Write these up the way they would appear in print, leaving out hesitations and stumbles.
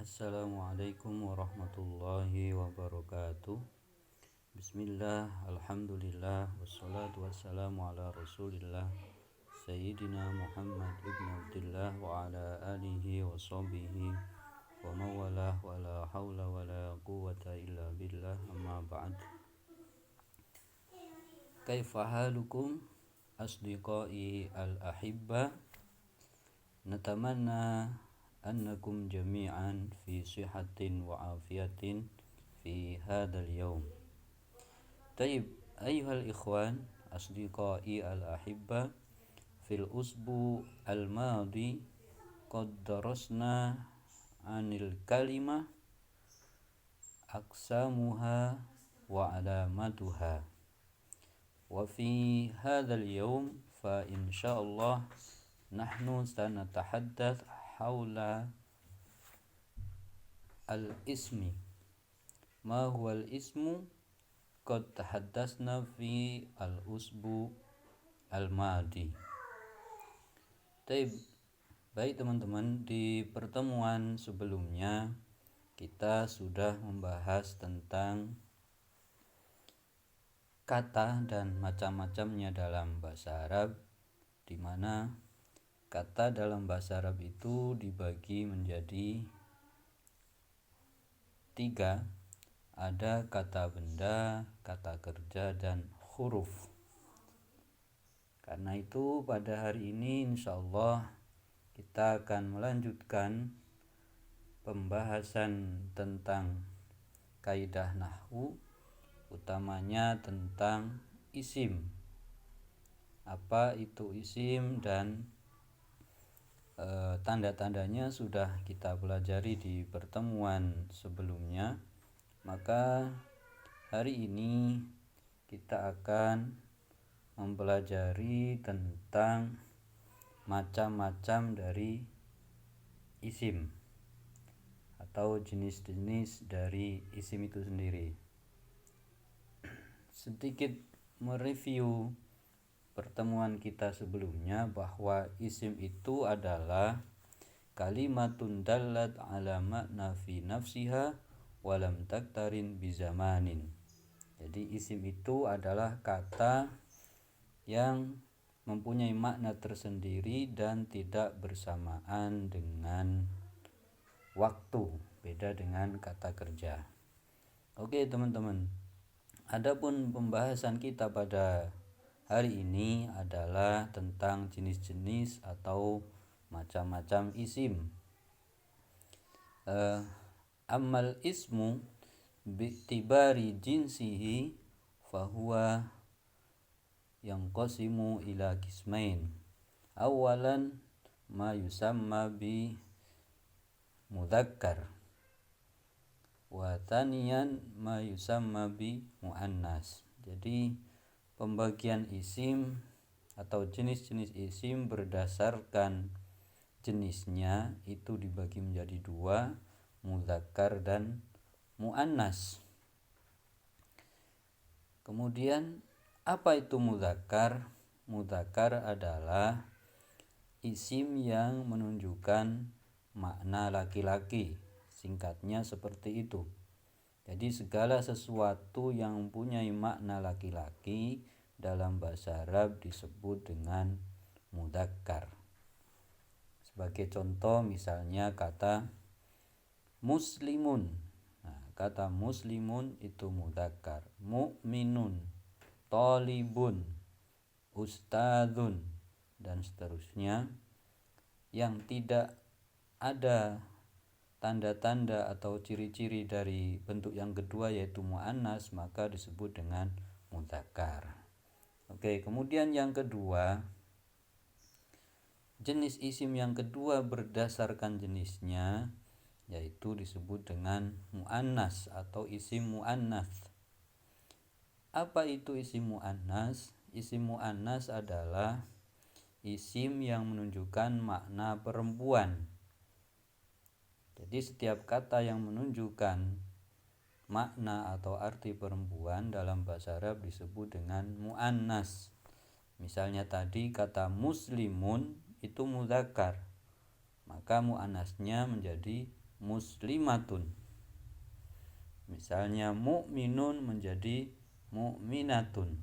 Assalamualaikum warahmatullahi wabarakatuh. Bismillah, alhamdulillah, wassalatu wassalamu ala rasulillah Sayyidina Muhammad ibn Abdullah wa ala alihi wa sahbihi wa mawalah wa la hawla wa la quwwata illa billah, amma ba'd. Kaifa halukum asdiqai al-ahibba, natamanna annakum jami'an fi sihatin wa afiyatin fi hadzal yaum. Tayyib, ayyuhal ikhwan asdiqai al-ahibba, fil usbu al-madi qad darasna anil kalimah aqsamuha wa alamatuha, wa fi hadzal yaum fa insyaallah nahnu sanatahaddath haula al-ismi. Ma huwa al-ismu? Qad tahaddatsna fi al-usbu al-madi. Baik teman-teman, di pertemuan sebelumnya kita sudah membahas tentang kata dan macam-macamnya dalam bahasa Arab, di mana kata dalam bahasa Arab itu dibagi menjadi 3. Ada kata benda, kata kerja, dan huruf. Karena itu pada hari ini insyaallah kita akan melanjutkan pembahasan tentang kaidah nahwu, utamanya tentang isim. Apa itu isim dan tanda-tandanya sudah kita pelajari di pertemuan sebelumnya. Maka hari ini kita akan mempelajari tentang macam-macam dari isim atau jenis-jenis dari isim itu sendiri. Sedikit mereview pertemuan kita sebelumnya bahwa isim itu adalah kalimatun dallat ala makna fi nafsiha walam taktarin bizamanin. Jadi isim itu adalah kata yang mempunyai makna tersendiri dan tidak bersamaan dengan waktu, beda dengan kata kerja. Oke teman-teman, adapun pembahasan kita pada hari ini adalah tentang jenis-jenis atau macam-macam isim. Ammal ismu bi'tibari jinsihi fahuwa yanqasimu ila qismain. Awalan ma yusamma bi mudzakkar, wa thaniyan ma yusamma bi muannas. Jadi pembagian isim atau jenis-jenis isim berdasarkan jenisnya itu dibagi menjadi 2, mudzakkar dan muannas. Kemudian apa itu mudzakkar? Mudzakkar adalah isim yang menunjukkan makna laki-laki. Singkatnya seperti itu. Jadi segala sesuatu yang mempunyai makna laki-laki dalam bahasa Arab disebut dengan mudzakkar. Sebagai contoh misalnya kata muslimun. Nah, kata muslimun itu mudzakkar. Mu'minun, talibun, ustadzun, dan seterusnya yang tidak ada tanda-tanda atau ciri-ciri dari bentuk yang kedua yaitu muannas, maka disebut dengan mudzakkar. Oke, kemudian yang kedua, jenis isim yang kedua berdasarkan jenisnya yaitu disebut dengan muannas atau isim muannas. Apa itu isim muannas? Isim muannas adalah isim yang menunjukkan makna perempuan. Jadi setiap kata yang menunjukkan makna atau arti perempuan dalam bahasa Arab disebut dengan muannas. Misalnya tadi kata muslimun itu mudzakkar, maka muannasnya menjadi muslimatun. Misalnya mukminun menjadi mukminatun,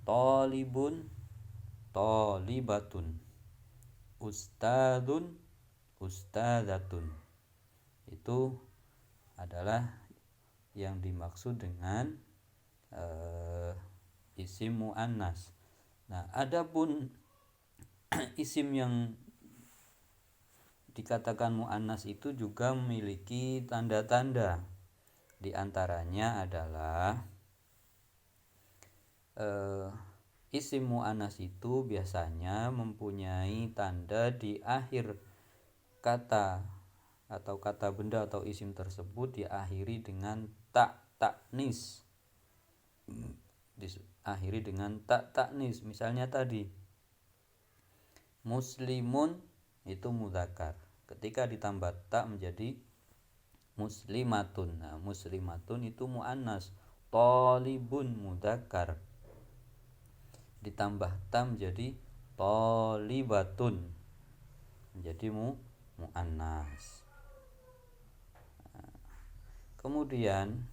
talibun talibatun, ustadzun ustadzatun. Itu adalah yang dimaksud dengan isim muannas. Nah, adapun isim yang dikatakan muannas itu juga memiliki tanda-tanda. Di antaranya adalah isim muannas itu biasanya mempunyai tanda di akhir kata atau kata benda atau isim tersebut diakhiri dengan taknis. Diakhiri dengan taknis. Misalnya tadi muslimun itu mudzakkar. Ketika ditambah tak menjadi muslimatun. Nah, muslimatun itu muannas, talibun mudzakkar. Ditambah tam menjadi talibatun, menjadi muannas. Nah, kemudian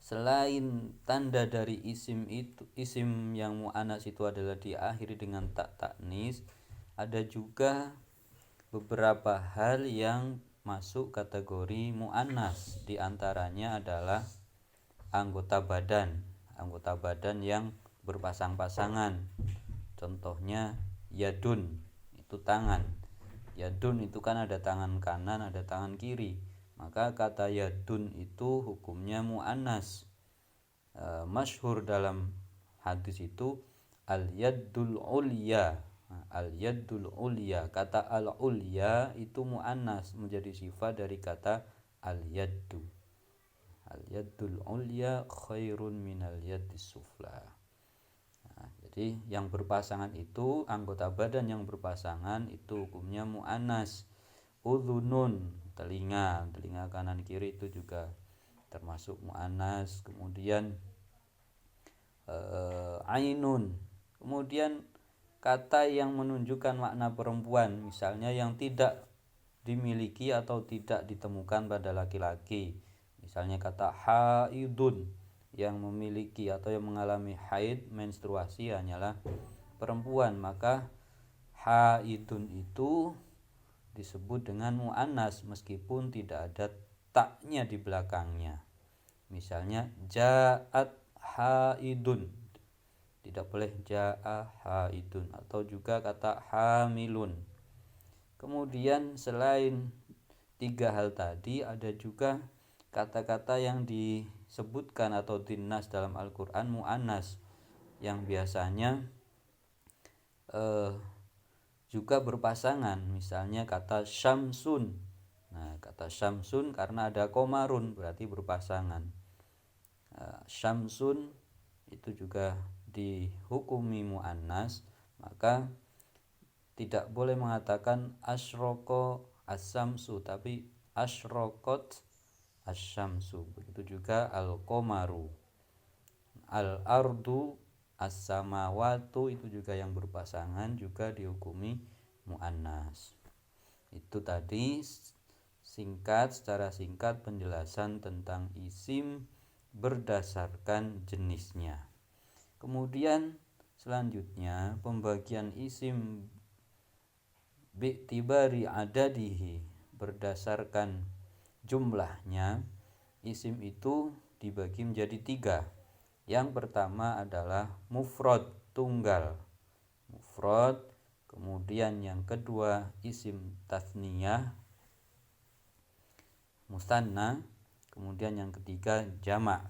selain tanda dari isim yang muannas itu adalah diakhiri dengan taknis, ada juga beberapa hal yang masuk kategori muannas. Di antaranya adalah anggota badan yang berpasang-pasangan. Contohnya yadun, itu tangan. Yadun itu kan ada tangan kanan, ada tangan kiri. Maka kata yadun itu hukumnya muannas. Masyhur dalam hadis itu al-yaddul ulya. Al-yaddul ulya, kata al-ulya itu muannas, menjadi sifat dari kata al-yaddu. Al-yaddul ulya khairun minal yaddis sufla. Nah, jadi yang berpasangan itu, anggota badan yang berpasangan itu hukumnya muannas. Udhunun, telinga kanan kiri itu juga termasuk muannas. Kemudian ainun. Kemudian kata yang menunjukkan makna perempuan, misalnya yang tidak dimiliki atau tidak ditemukan pada laki-laki. Misalnya kata haidun, yang memiliki atau yang mengalami haid, menstruasi hanyalah perempuan, maka haidun itu disebut dengan muannas meskipun tidak ada taknya di belakangnya. Misalnya ja'at haidun, tidak boleh ja'a haidun, atau juga kata hamilun. Kemudian selain tiga hal tadi, ada juga kata-kata yang disebutkan atau dinas dalam Al-Quran mu'annas, yang biasanya juga berpasangan. Misalnya kata syamsun. Nah, kata syamsun karena ada komarun berarti berpasangan. Syamsun itu juga dihukumi muannas, maka tidak boleh mengatakan asyroko as-syamsu, tapi asyrokot as-syamsu. Begitu juga al-qomaru, al-ardu, as-samawatu, itu juga yang berpasangan juga dihukumi muannas. Itu tadi secara singkat penjelasan tentang isim berdasarkan jenisnya. Kemudian selanjutnya pembagian isim bi'tibari adadihi, berdasarkan jumlahnya. Isim itu dibagi menjadi 3. Yang pertama adalah mufrad, tunggal, mufrad. Kemudian yang kedua isim tasniyah, musanna. Kemudian yang ketiga jamak.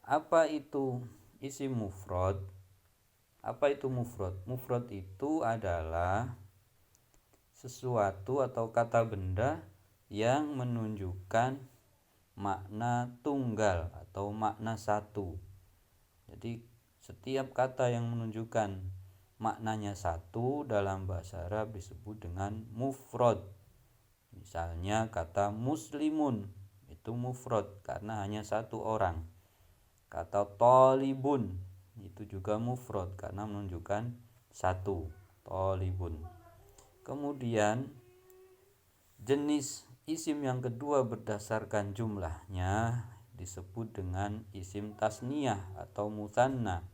Apa itu isim mufrad? Apa itu mufrad? Mufrad itu adalah sesuatu atau kata benda yang menunjukkan makna tunggal atau makna satu. Jadi setiap kata yang menunjukkan maknanya satu dalam bahasa Arab disebut dengan mufrad. Misalnya kata muslimun itu mufrad karena hanya satu orang. Kata talibun itu juga mufrad karena menunjukkan satu, talibun. Kemudian Jenis isim yang kedua berdasarkan jumlahnya disebut dengan isim tasniyah atau musanna.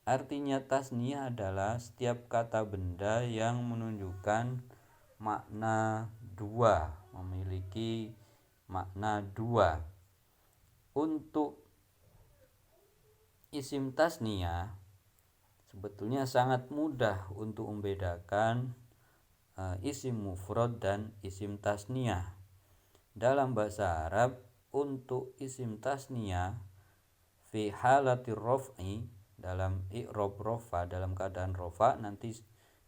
Artinya tasniyah adalah setiap kata benda yang menunjukkan makna dua, memiliki makna dua. Untuk isim tasniyah sebetulnya sangat mudah untuk membedakan isim mufrad dan isim tasniyah. Dalam bahasa Arab, untuk isim tasniyah fi halatir raf'i, dalam i'rab rafa, dalam keadaan rafa, nanti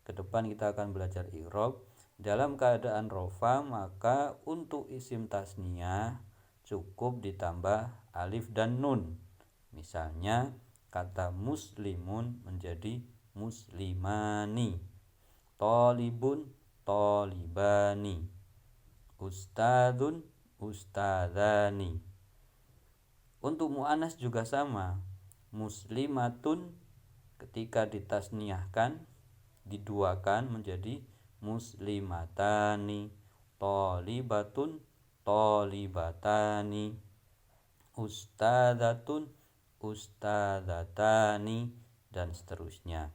ke depan kita akan belajar i'rab. Dalam keadaan rafa, maka untuk isim tasniyah cukup ditambah alif dan nun. Misalnya kata muslimun menjadi muslimani, talibun talibani, ustadzun ustadzani. Untuk mu'annas juga sama. Muslimatun ketika ditasniahkan, diduakan menjadi muslimatani, talibatun talibatani, ustadzatun ustadzatani, dan seterusnya.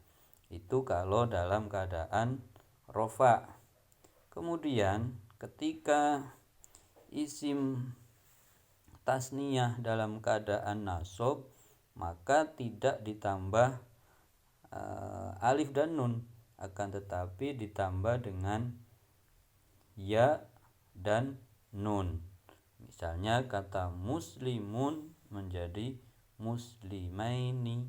Itu kalau dalam keadaan rofa. Kemudian ketika isim tasniyah dalam keadaan nasab, maka tidak ditambah alif dan nun, akan tetapi ditambah dengan ya dan nun. Misalnya kata muslimun menjadi muslimaini,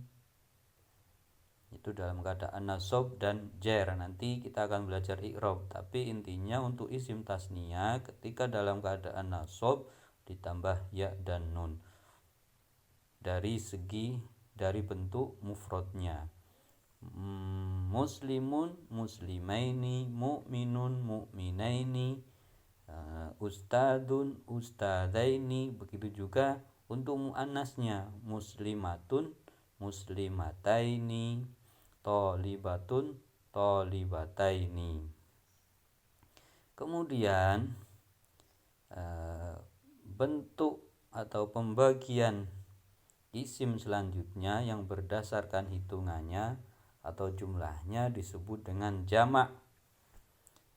itu dalam keadaan nasab dan jar. Nanti kita akan belajar i'rab, tapi intinya untuk isim tasniyah ketika dalam keadaan nasab ditambah ya dan nun dari bentuk mufradnya. Muslimun muslimaini, mu'minun mu'minaini, ustadun ustadaini. Begitu juga untuk muannasnya, muslimatun muslimataini, talibatun talibataini. Kemudian bentuk atau pembagian isim selanjutnya yang berdasarkan hitungannya atau jumlahnya disebut dengan jamak.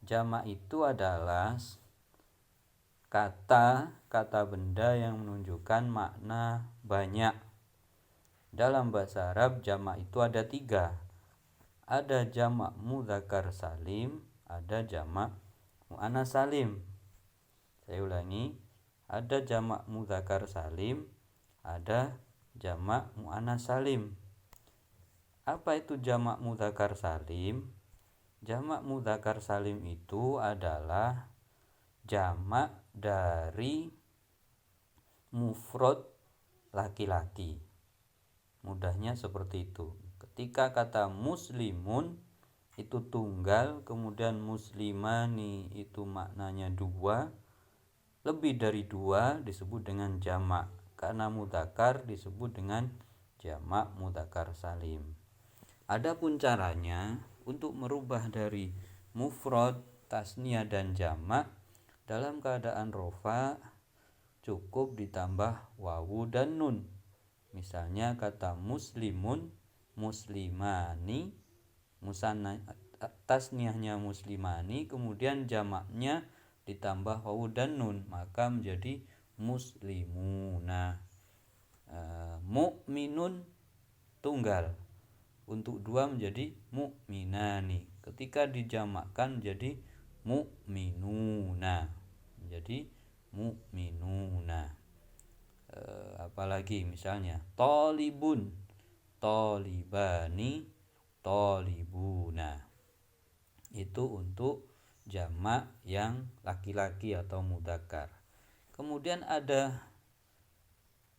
Jamak itu adalah kata benda yang menunjukkan makna banyak. Dalam bahasa Arab jamak itu ada 3. Ada jamak mudzakkar salim, ada jamak muannats salim. Saya ulangi, ada jamak mudzakkar salim, ada jamak muannats salim. Apa itu jamak mudzakkar salim? Jamak mudzakkar salim itu adalah jamak dari mufrad laki-laki. Mudahnya seperti itu. Ketika kata muslimun itu tunggal, kemudian muslimani itu maknanya 2, lebih dari 2 disebut dengan jamak. Karena mudzakkar disebut dengan jamak mudzakkar salim. Adapun caranya untuk merubah dari mufrad, tasniyah dan jamak dalam keadaan rofa cukup ditambah wawu dan nun. Misalnya kata muslimun muslimani, musanna tasniyahnya muslimani, kemudian jamaknya ditambah wawu dan nun, maka menjadi muslimuna. Mu'minun tunggal, untuk 2 menjadi mu'minani. Ketika dijamakkan menjadi mu'minuna, menjadi mu'minuna. Apalagi misalnya talibun talibani talibuna. Itu untuk jamak yang laki-laki atau mudzakkar. Kemudian ada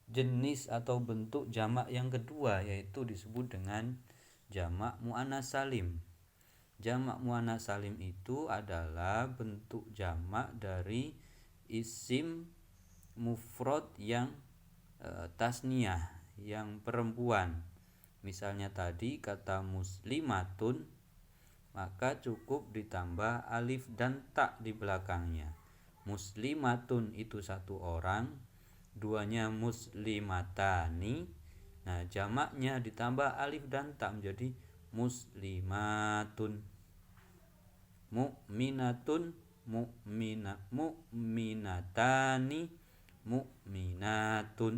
jenis atau bentuk jamak yang kedua, yaitu disebut dengan jamak muannats salim. Jamak muannats salim itu adalah bentuk jamak dari isim mufrad yang tasniyah, yang perempuan. Misalnya tadi kata muslimatun, maka cukup ditambah alif dan ta di belakangnya. Muslimatun itu satu orang, duanya muslimatani. Nah, jamaknya ditambah alif dan ta menjadi muslimatun. Mu'minatun, mu'minatani, mu'minatun.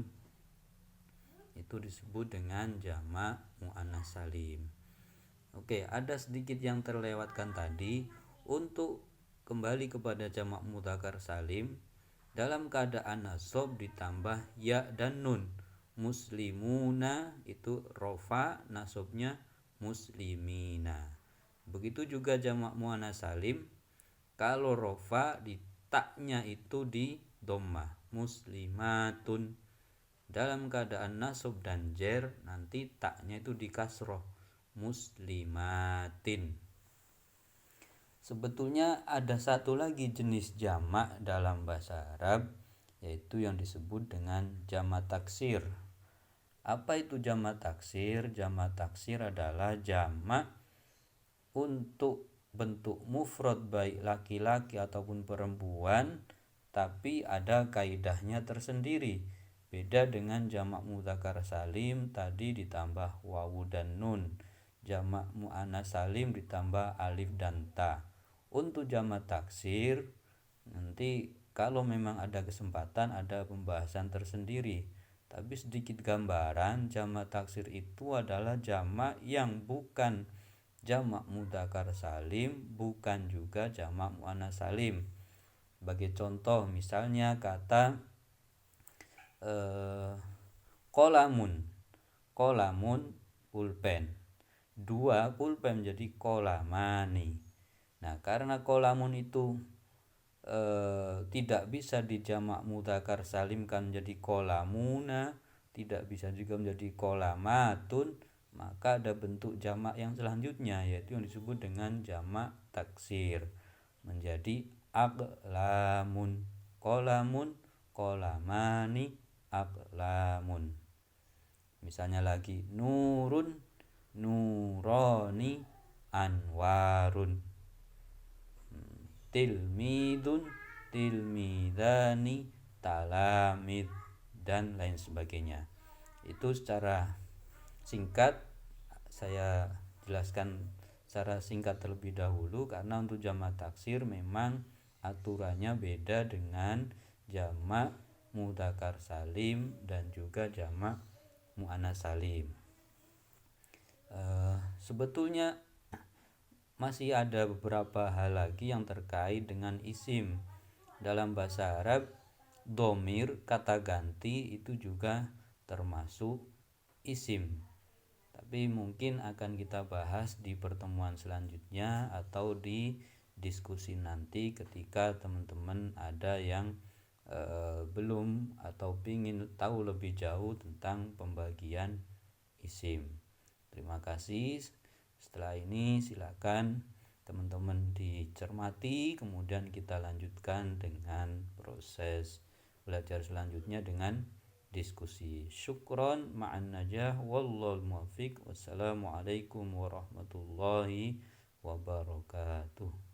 Itu disebut dengan jamak muannats salim. Oke, ada sedikit yang terlewatkan tadi. Untuk kembali kepada jamak mudzakkar salim, dalam keadaan nasab ditambah ya dan nun. Muslimuna itu rofa, nasabnya muslimina. Begitu juga jamak muannats salim, kalau rofa di taknya itu di dhammah, muslimatun. Dalam keadaan nasab dan jer nanti taknya itu di kasroh, muslimatin. Sebetulnya ada satu lagi jenis jamak dalam bahasa Arab, yaitu yang disebut dengan jamak taksir. Apa itu jamak taksir? Jamak taksir adalah jamak untuk bentuk mufrad baik laki-laki ataupun perempuan, tapi ada kaidahnya tersendiri. Beda dengan jamak mudzakkar salim tadi ditambah wawu dan nun, jamak muannats salim ditambah alif dan ta. Untuk jamak taksir nanti kalau memang ada kesempatan ada pembahasan tersendiri. Tapi sedikit gambaran, jamak taksir itu adalah jamak yang bukan jamak mudzakkar salim, bukan juga jamak muannats salim. Sebagai contoh misalnya kata kolamun, kolamun pulpen, 2 pulpen menjadi kolamani. Nah, karena kolamun itu tidak bisa dijamak mudzakkar salimkan menjadi kolamuna, tidak bisa juga menjadi kolamatun, maka ada bentuk jamak yang selanjutnya, yaitu yang disebut dengan jamak taksir, menjadi aqlamun, qolamun, qolamani, aqlamun. Misalnya lagi nurun, nuroni, anwarun, tilmidun, tilmidani, talamid, dan lain sebagainya. Itu secara singkat saya jelaskan secara singkat terlebih dahulu, karena untuk jamak taksir memang aturannya beda dengan jamak mudzakkar salim dan juga jamak muannats salim. Sebetulnya masih ada beberapa hal lagi yang terkait dengan isim. Dalam bahasa Arab, dhamir, kata ganti itu juga termasuk isim. Tapi mungkin akan kita bahas di pertemuan selanjutnya atau di diskusi nanti ketika teman-teman ada yang belum atau ingin tahu lebih jauh tentang pembagian isim. Terima kasih. Setelah ini silakan teman-teman dicermati, kemudian kita lanjutkan dengan proses belajar selanjutnya dengan diskusi. Syukron ma'an najah wallahul muwaffiq. Wassalamualaikum warahmatullahi wabarakatuh.